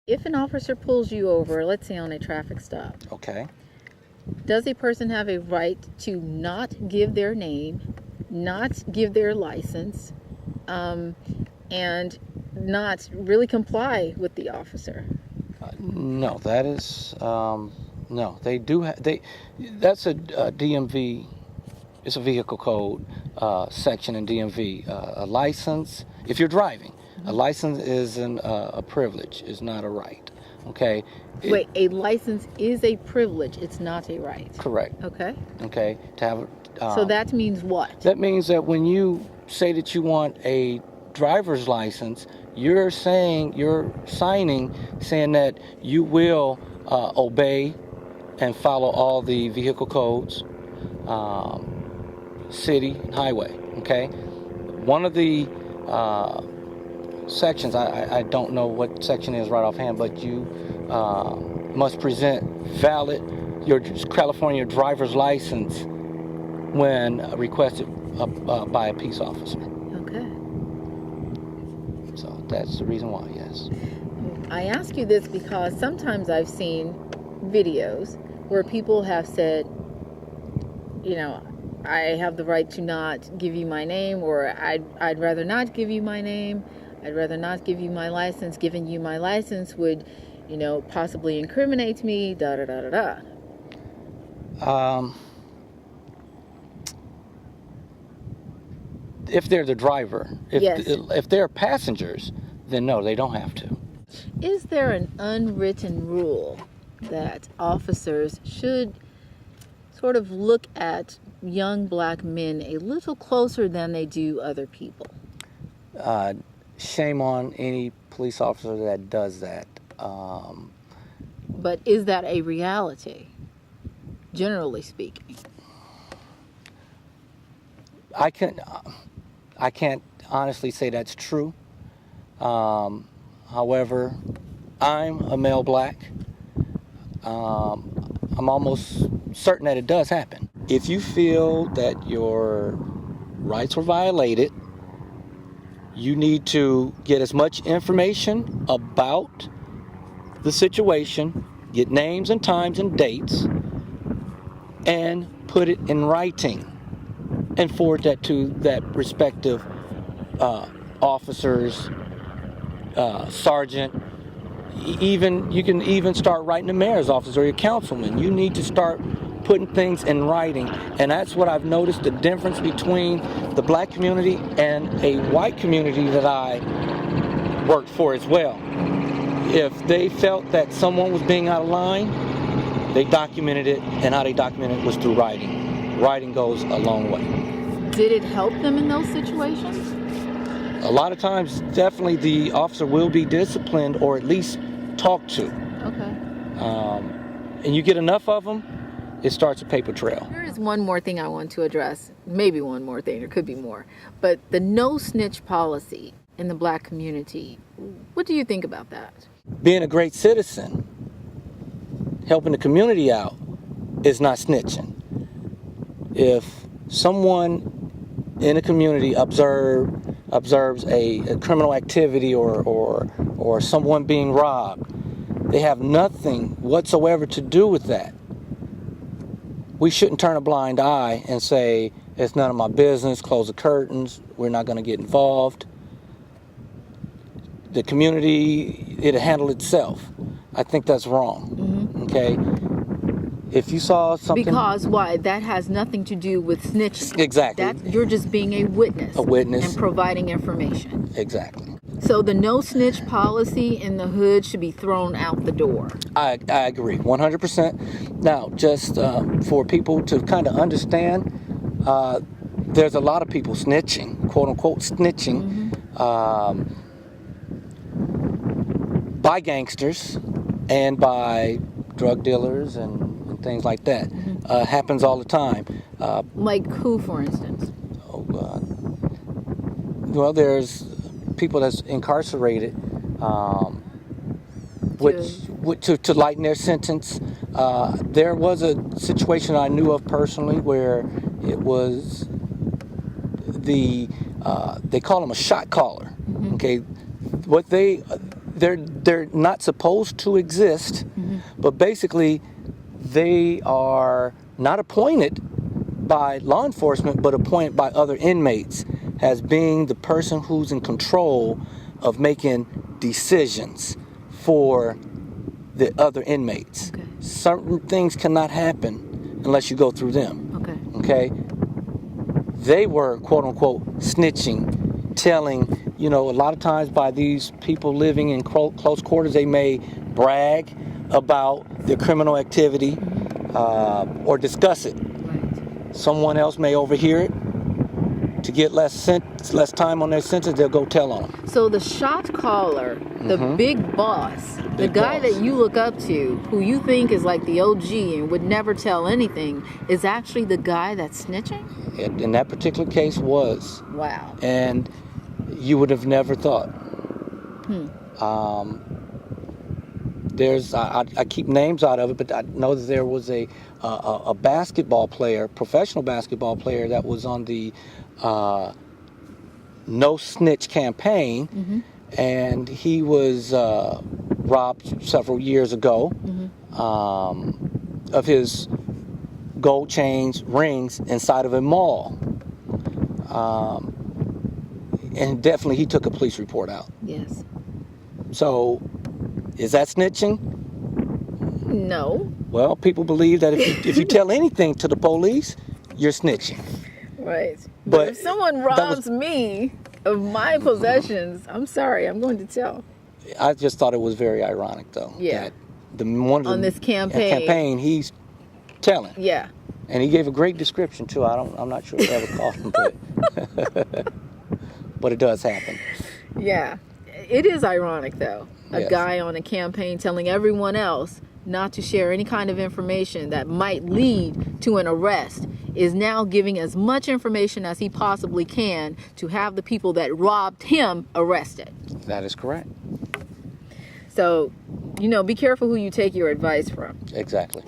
If an officer pulls you over, let's say on a traffic stop, Okay. does a person have a right to not give their name, not give their license, and not really comply with the officer? No, that is no. They do. That's a DMV. It's a vehicle code section in DMV. A license, if you're driving, a license isn't a privilege. It's not a right. Okay. Wait, a license is a privilege. It's not a right. Correct. Okay. Okay. To have. So that means what? That means that when you say that you want a driver's license, you're signing saying that you will obey and follow all the vehicle codes, city and highway. Okay. One of the sections, I don't know what section is right offhand, but you must present valid your California driver's license when requested by a peace officer. Okay. So that's the reason why, yes. I ask you this because sometimes I've seen videos where people have said, you know, I have the right to not give you my name, or I'd rather not give you my name. I'd rather not give you my license. Giving you my license would, you know, possibly incriminate me, da da da da da. If they're the driver, Yes. if they're passengers, then no, they don't have to. Is there an unwritten rule that officers should sort of look at young black men a little closer than they do other people? Shame on any police officer that does that. But is that a reality, generally speaking? I can't honestly say that's true. However, I'm a male black. I'm almost certain that it does happen. If you feel that your rights were violated, you need to get as much information about the situation, get names and times and dates, and put it in writing and forward that to that respective officers, sergeant. You can even start writing the mayor's office or your councilman. You need to start putting things in writing, and that's what I've noticed, the difference between the black community and a white community that I worked for as well. If they felt that someone was being out of line, they documented it, and how they documented it was through writing. Writing goes a long way. Did it help them in those situations? A lot of times, definitely the officer will be disciplined or at least talked to. Okay. And you get enough of them, it starts a paper trail. There is one more thing I want to address. Maybe one more thing. There could be more. But the no snitch policy in the black community, what do you think about that? Being a great citizen, helping the community out, is not snitching. If someone in a community observes a criminal activity or someone being robbed, they have nothing whatsoever to do with that. We shouldn't turn a blind eye and say, it's none of my business, close the curtains, we're not going to get involved. The community, it'll handle itself. I think that's wrong. Mm-hmm. Okay? If you saw something... Because why? That has nothing to do with snitching. Exactly. You're just being a witness. A witness. And providing information. Exactly. So the no snitch policy in the hood should be thrown out the door. I agree, 100%. Now, just for people to kind of understand, there's a lot of people snitching, quote unquote snitching, by gangsters and by drug dealers and things like that. Happens all the time. Like who, for instance? Well, there's people that's incarcerated, to lighten their sentence. There was a situation I knew of personally where it was they call him a shot caller. Okay, what they they're not supposed to exist, but basically they are not appointed by law enforcement, but appointed by other inmates as being the person who's in control of making decisions for the other inmates. Okay. Certain things cannot happen unless you go through them. Okay. Okay? They were, quote unquote, snitching, telling, a lot of times by these people living in close quarters, they may brag about their criminal activity or discuss it. Right. Someone else may overhear it. To get less time on their sentence, they'll go tell on them. So the shot caller, the big boss, the guy that you look up to, who you think is like the OG and would never tell anything, is actually the guy that's snitching? In that particular case was. Wow. And you would have never thought. I keep names out of it, but I know that there was a basketball player, professional basketball player, that was on the No Snitch campaign, and he was robbed several years ago of his gold chains, rings inside of a mall. And definitely he took a police report out. Yes. So, is that snitching? No. Well, people believe that if you tell anything to the police, you're snitching. Right. But But if someone robs me of my possessions, I'm sorry, I'm going to tell. I just thought it was very ironic, though. Yeah. That On this campaign. he's telling. Yeah. And he gave a great description too. I'm not sure if I ever caught him, but it does happen. Yeah. It is ironic, though. A Yes. guy on a campaign telling everyone else not to share any kind of information that might lead to an arrest is now giving as much information as he possibly can to have the people that robbed him arrested. That is correct. So, be careful who you take your advice from. Exactly.